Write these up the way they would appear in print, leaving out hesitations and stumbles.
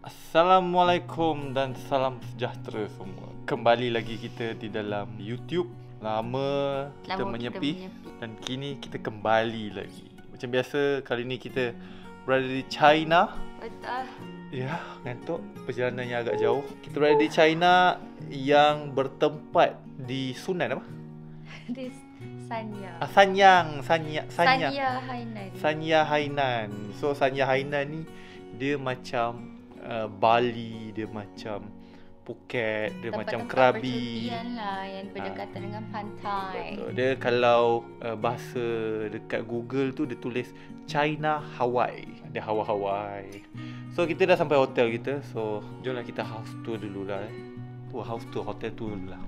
Assalamualaikum dan salam sejahtera semua. Kembali lagi kita di dalam YouTube. Lama kita menyepi dan kini kita kembali lagi. Macam biasa, kali ni kita berada di China. Betul. Ya, ngantuk. Perjalanannya agak jauh. Kita berada di China yang bertempat di Sunan apa? Di Sanya. Sanya Hainan. Sanya Hainan. So Sanya Hainan ni dia macam Bali, dia macam Phuket, dia macam Krabi. Percutian lah yang berdekatan dengan pantai. Betul. Dia kalau bahasa dekat Google tu dia tulis China Hawaii. Dia Hawaii. So kita dah sampai hotel kita. So jomlah kita house tour dululah. House tour, hotel tour dululah.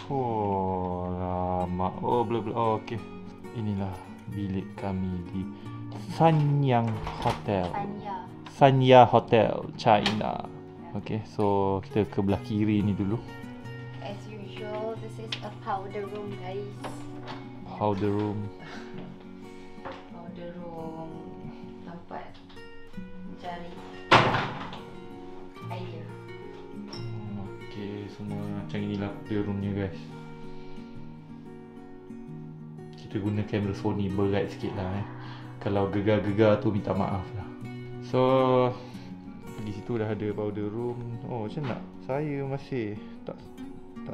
Oh lama. Oh belum. Oh okey. Inilah bilik kami di Sanyang Hotel. Sanya Hotel, China. Okay, so kita ke belah kiri ni dulu. As usual, this is a powder room, guys. Powder room. Powder room. Tempat mencari air. Okay, semua macam inilah powder roomnya, guys. Kita guna kamera Sony, berat sikit lah. Kalau gegar-gegar tu minta maaf lah. So di situ dah ada powder room. Oh macam nak? Saya masih tak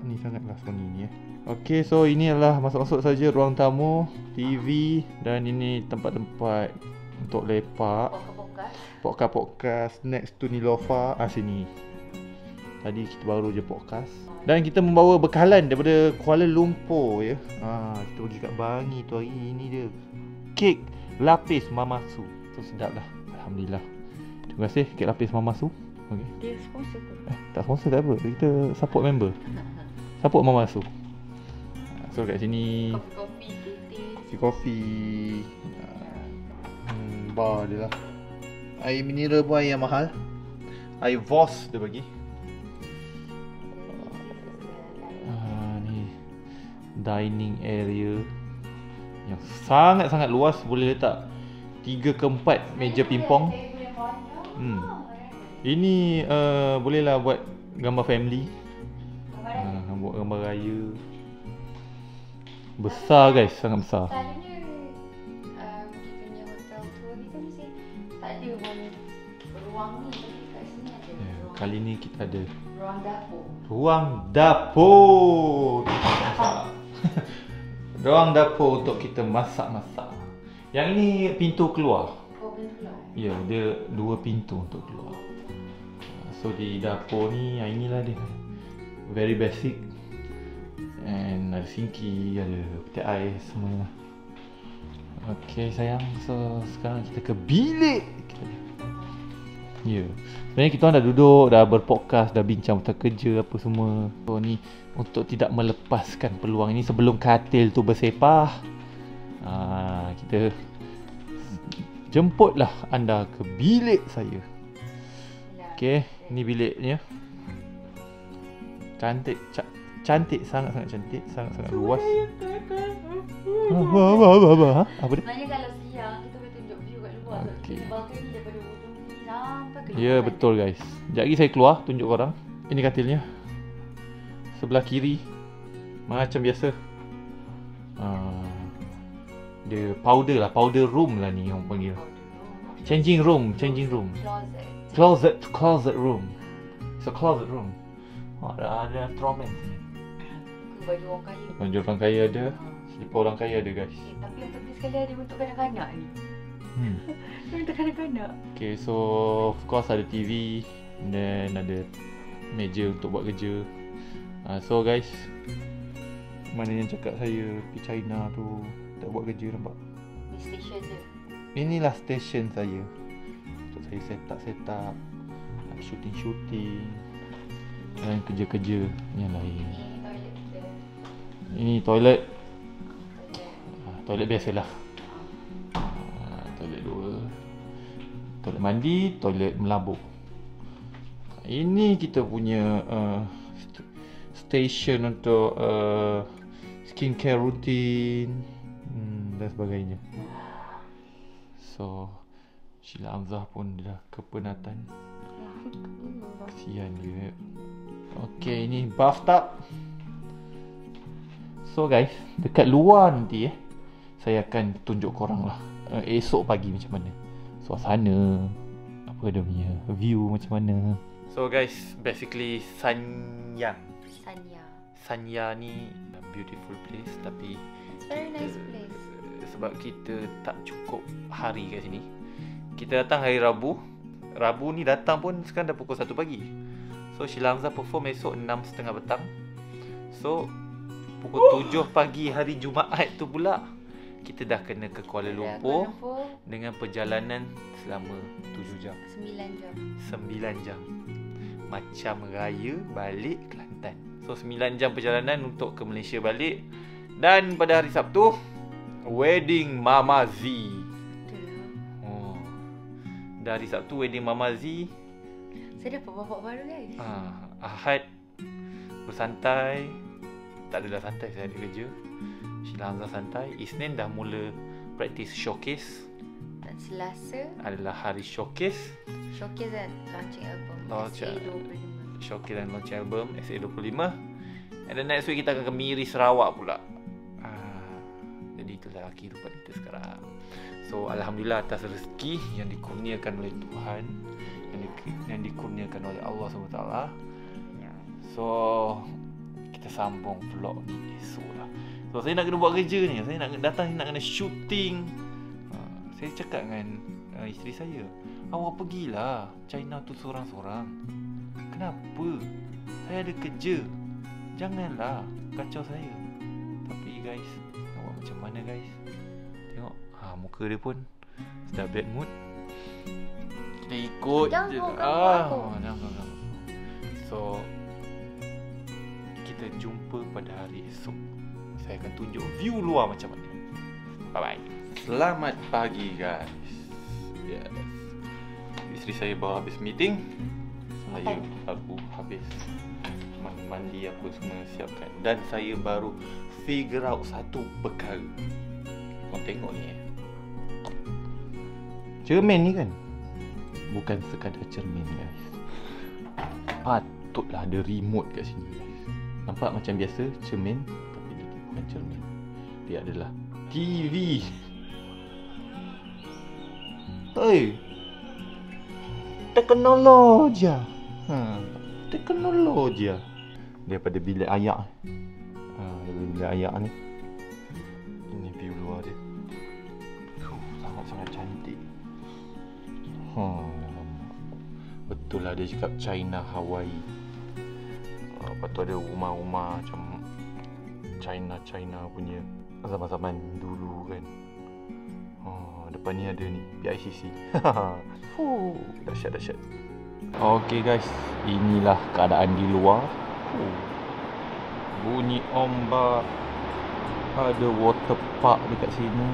ni sangat lah Sony ni. Okay, so ini adalah masuk-masuk saja ruang tamu, TV, dan ini tempat-tempat untuk lepak, podcast next to Nilofa. Sini tadi kita baru je podcast. Dan kita membawa bekalan daripada Kuala Lumpur ya. Kita pergi kat Bangi tu hari ini dia. Kek lapis Mamasu. Tu sedap lah. Alhamdulillah. Terima kasih kek lapis Mamasu. Okay. Dia sponsor tu? Tak sponsor tak apa. Kita support member. Support Mamasu. So kat sini kopi. Bar dia lah. Air mineral pun air yang mahal. Air Voss dia bagi. Ni dining area yang sangat-sangat luas. Boleh letak 3 ke 4 meja pingpong. Ini bolehlah buat gambar family, buat gambar raya. Besar guys, sangat besar. Selalunya kita punya hotel tour kita mesti tak ada ruang ni, tapi kat sini ada. Kali ni kita ada Ruang dapur. ruang dapur. Ruang dapur untuk kita masak-masak. Yang ini pintu keluar. Ya, dia 2 pintu untuk keluar. So di dapur ni, inilah dia. Very basic. And ada sinki, ada peti ais semua. Okay sayang, so sekarang kita ke bilik kita. Ya, sebenarnya kita orang dah duduk, dah berpodcast, dah bincang tentang kerja apa semua. So ni untuk tidak melepaskan peluang ini sebelum katil tu bersepah, kita jemputlah anda ke bilik saya. Okay, ni biliknya. Cantik, sangat-sangat cantik, sangat-sangat luas. Apa dia? Sebenarnya kalau siang kita boleh tunjuk view kat luar. Okay. Balkoni daripada hujung sini sampai ke luar. Ya betul guys. Sekejap lagi saya keluar tunjuk korang. Ini katilnya. Sebelah kiri macam biasa. Dia powder room lah ni orang panggil. Changing room. Closet room. So closet room. Ada tromen sini. Baju orang kaya. Baju orang kaya ada. Selipar orang kaya ada guys. Tapi yang penting sekali ada untuk kanak-kanak ni. Untuk kanak-kanak. Okay, so of course ada TV. And then ada meja untuk buat kerja. So guys, mana yang cakap saya pergi China tu tak buat kerja, nampak? Ni station dia. Inilah station saya. Untuk saya set up shooting dan kerja-kerja yang lain. Ini toilet. Toilet biasalah. Toilet 2. Toilet mandi, toilet melabuk. Ini kita punya station untuk skincare routine dan sebagainya. So Sheila Hamzah pun dah kepenatan. Kesian dia. Okay, ini bathtub. So guys, dekat luar nanti saya akan tunjuk korang lah esok pagi macam mana suasana, apa dia punya view macam mana. So guys, basically Sanya ni beautiful place, tapi It's very nice place. sebab kita tak cukup hari kat sini. Kita datang hari Rabu. Rabu ni datang pun sekarang dah pukul 1 pagi. So Sheila Hamzah perform esok 6.30 petang. So pukul 7 pagi hari Jumaat tu pula kita dah kena ke Kuala Lumpur dengan perjalanan selama 7 jam. 9 jam. 9 jam. Macam raya balik Kelantan. So 9 jam perjalanan untuk ke Malaysia balik. Dan pada hari Sabtu, wedding Mama Z. Oh. Dah hari Sabtu wedding Mama Z. Saya dapat bapak baru guys. Ahad bersantai. Tak adalah santai, saya ada kerja. Sheila Hamzah santai. Isnin dah mula praktis showcase. Dan Selasa adalah hari showcase. Showcase dan launching album SA25. Showcase dan launching album SA25. And then next week kita akan ke Miri Sarawak pula. Jadi itulah kehidupan kita sekarang. So Alhamdulillah atas rezeki yang dikurniakan oleh Tuhan, yang dikurniakan oleh Allah SWT. So kita sambung vlog ni esok lah. So saya nak kena buat kerja ni. Saya nak datang ni, nak kena shooting. Saya cakap dengan isteri saya, awak pergilah China tu seorang-seorang. Kenapa? Saya ada kerja. Janganlah kacau saya. Tapi guys, awak macam mana guys? Tengok, muka dia pun sudah bad mood. Kita ikut je. Jangan. So kita jumpa pada hari esok. Saya akan tunjuk view luar macam mana. Bye bye. Selamat pagi guys. Yes. Isteri saya baru habis meeting. Aku habis mandi apa semua siapkan. Dan saya baru figure out satu perkara. Korang tengok ni cermin ni kan bukan sekadar cermin guys. Patutlah ada remote kat sini guys. Nampak macam biasa cermin, tapi dia bukan cermin. Dia adalah TV. Hei, teknologi. Teknologi. Daripada bilik ayak. Daripada bilik ayak ni. Ini view luar dia. Sangat-sangat cantik. Betul lah dia cakap China Hawaii. Lepas tu ada rumah-rumah macam China punya zaman-zaman dulu kan. Depan ni ada ni PICC. Dahsyat. Okay guys, inilah keadaan di luar. Bunyi ombak. Ada water park dekat sini.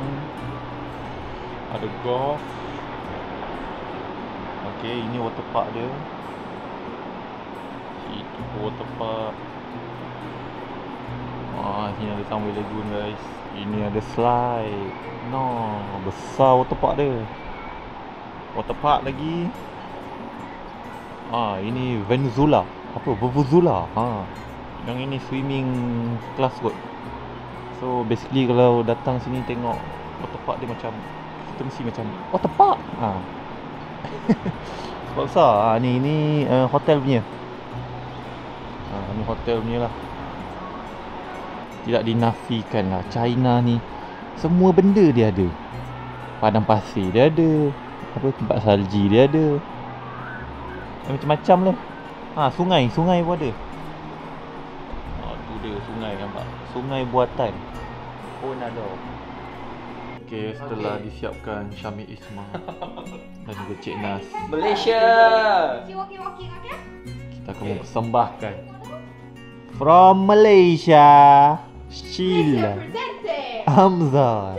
Ada golf. Okay, ini water park dia. Itu water park. Sini ada Sunway Lagoon guys. Ini ada slide. Besar water park dia. Water park lagi. Ini Venezuela. Apa? Vuvuzela. Yang ini swimming class kot. So basically kalau datang sini tengok water park dia macam, kita mesti macam water park. Sebab besar. Ni hotel punya. Ni hotel punya lah. Tidak dinafikan lah, China ni semua benda dia ada. Padang pasir dia ada, tempat salji dia ada, macam-macam lah. Sungai pun ada. Tu dia sungai, nampak? Sungai buatan pun ada. Okay, setelah disiapkan Syamil Isma dan juga Cik Nas, Malaysia. kita akan mempersembahkan from Malaysia, Sheila Hamzah.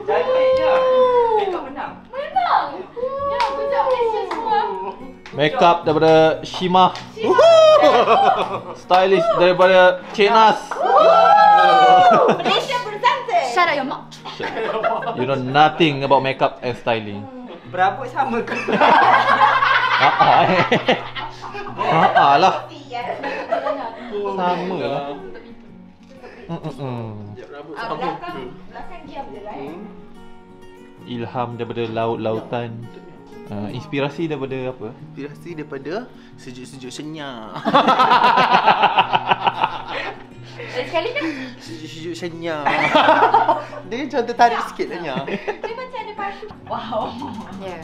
Jadi Makeup daripada Shima. Stylist daripada Cenas. Malaysia bersantai. Shut up your mouth. You know nothing about makeup and styling. Berabut sama ke? Lah. Sama lah. Belakang diam je lah. Ilham daripada laut-lautan. Inspirasi daripada apa? Inspirasi daripada sejuk-sejuk senyap. Sekali kan? Sejuk-sejuk senyap. Dia macam tertarik sikit lah Nya. Dia macam ada parti. Wow. Ya.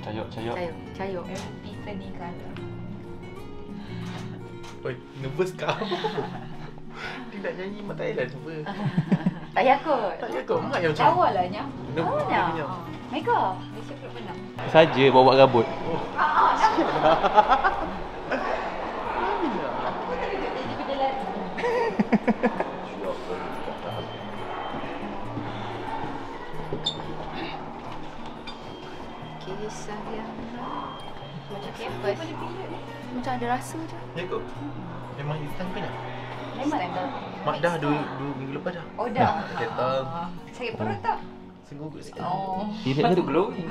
Cayok. Pizza ni kan. Oi, nervous kau. Dia nak nyanyi Mak Thailand apa? Tak payah kot. Tak payah kot, Mak yang macam Lawa lah Nya. Lawa Nya. Mega. Malaysia pun pernah. Saja bawa rambut. Aku tak duduk jadi benda lari. Kisah yang macam campus. Macam ada rasa je. Ya kot. Memang instan ke nak? Memang dah. Mak dah 2 minggu lepas dah. Oh dah. Ketang. Sakit perut tak? Senggugut sikit. Oh. Period Patut ke? glowing.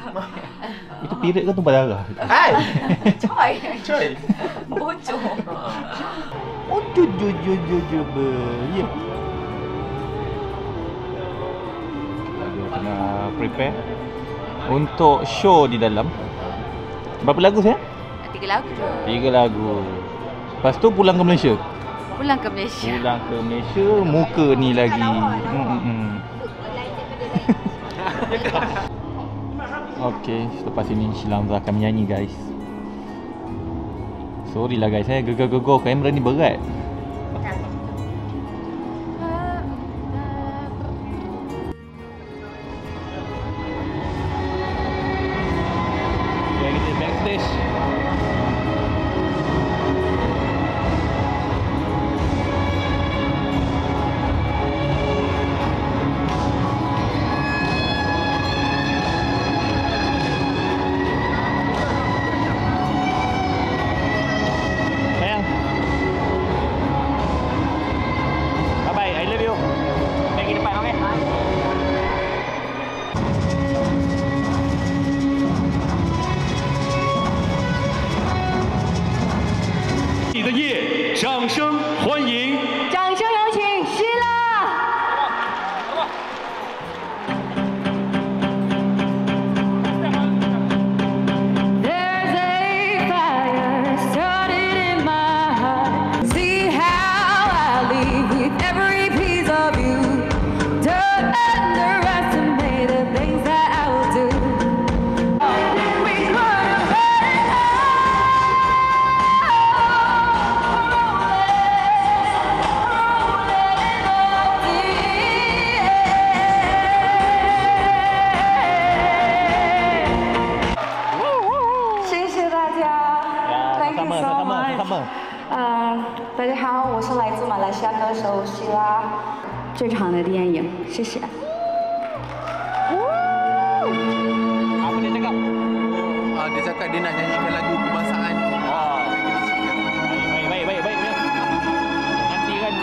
Itu period ke tumpah darah? Hai. Coy. Coy. Bocor. Oh, jo. Ya. Kita tengah prepare untuk show di dalam. Berapa lagu saya? 3 lagu je. 3 lagu. Lepas tu pulang ke Malaysia. Pulang ke Malaysia. Pulang ke Malaysia, muka ni lagi. Okay, selepas ini Shilamza akan menyanyi guys. Sorry lah guys, saya gegar-gegar kamera ni berat. Okay, kita backstage. Sayang. Bye-bye, I love you. Pergi depan, okay? 你的夜，掌声欢迎。掌声有请希拉。There's a fire started in my heart. See how I leave with every piece of you. Don't underestimate the things that I will do. We could've let it sama. 大家好，我是来自马来西亚歌手希拉。这场的电影，谢谢。 Apa dia cakap? Dia cakap dia nak nyanyikan lagu kebangsaan. Baik. Nanti kan.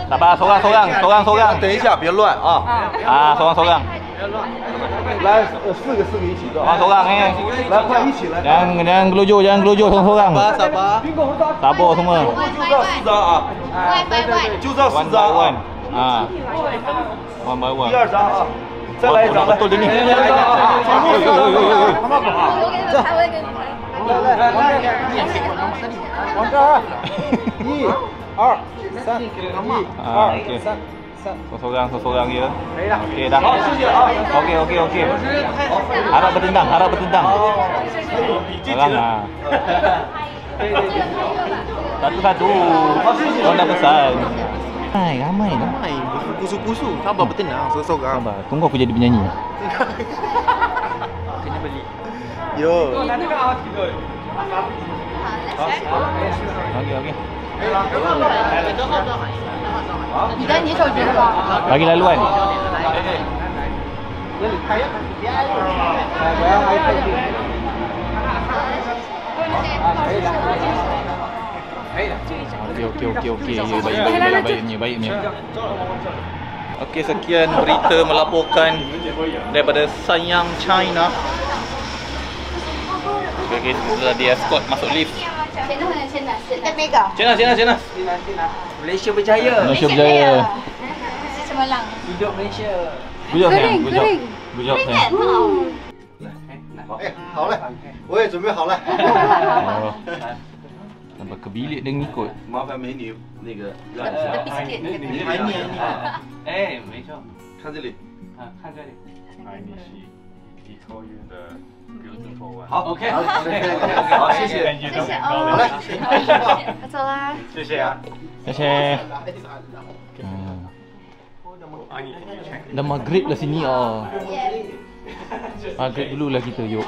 Sabar, sorang. 等一下，别乱啊！ Sorang-sorang. 来，四个一起的。 Sorang eh. 来，快一起来。 Jangan gelojoh sorang-sorang. Sabar. Sabar semua. 就照4张啊！就照4张啊！ One by one. 第2张啊！再来一张， betul dia ni. 第2张啊！往这儿，1、2、3，1、2、3。 Sorang je. Okey dah. 好，谢谢啊。 Okey. Harap bertendang. Sorang ah. Satu-satu. Kau dah pesan. Ramai dah. Pusu-pusu. Sabar bertenang, seorang-seorang. Sabar, tunggu aku jadi penyanyi. Kena beli. Yo. Okey. 你手机是吧？ Bagi laluan. Okey. Baiknya. Okey, sekian berita melaporkan daripada Sanyang, China. Okey, sudah di escort masuk lift. Cina. Malaysia berjaya. Semalang. Hidup Malaysia. Good job, sayang. 哎，好嘞，我也准备好了。 Oh. Sampai ke bilik dia ngikut. 麻烦美女那个让一 Tepi 下。 sikit. 你还念一念，哎，没错。看这里。看这里。好 OK 好，谢谢。谢谢哦。好嘞，我走啦。谢谢啊。 Terima Dah maghrib lah sini Maghrib dulu lah kita, yuk.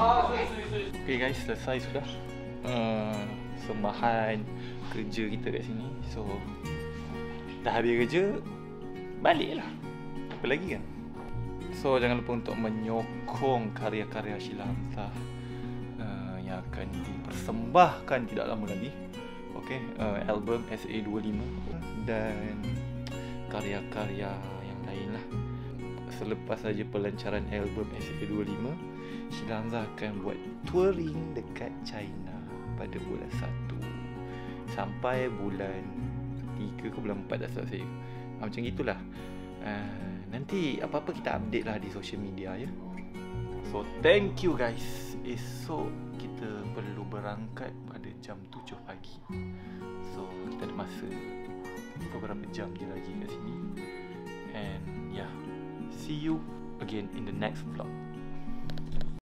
Okay guys, selesai sudah sembahan kerja kita kat sini. So dah habis kerja, balik lah. Apa lagi kan? So jangan lupa untuk menyokong karya-karya Sheila Hamzah yang akan dipersembahkan tidak lama lagi. Okay, album SA25 dan karya-karya yang lain lah. Selepas saja pelancaran album SA25, Sheila Hamzah akan buat touring dekat China pada bulan 1 sampai bulan 3 ke bulan 4 dah selesai. Macam gitulah. Nanti apa-apa kita update lah di social media ya. So thank you guys. Esok kita perlu berangkat pada jam 7 pagi. So kita ada masa beberapa jam je lagi kat sini. And yeah, see you again in the next vlog.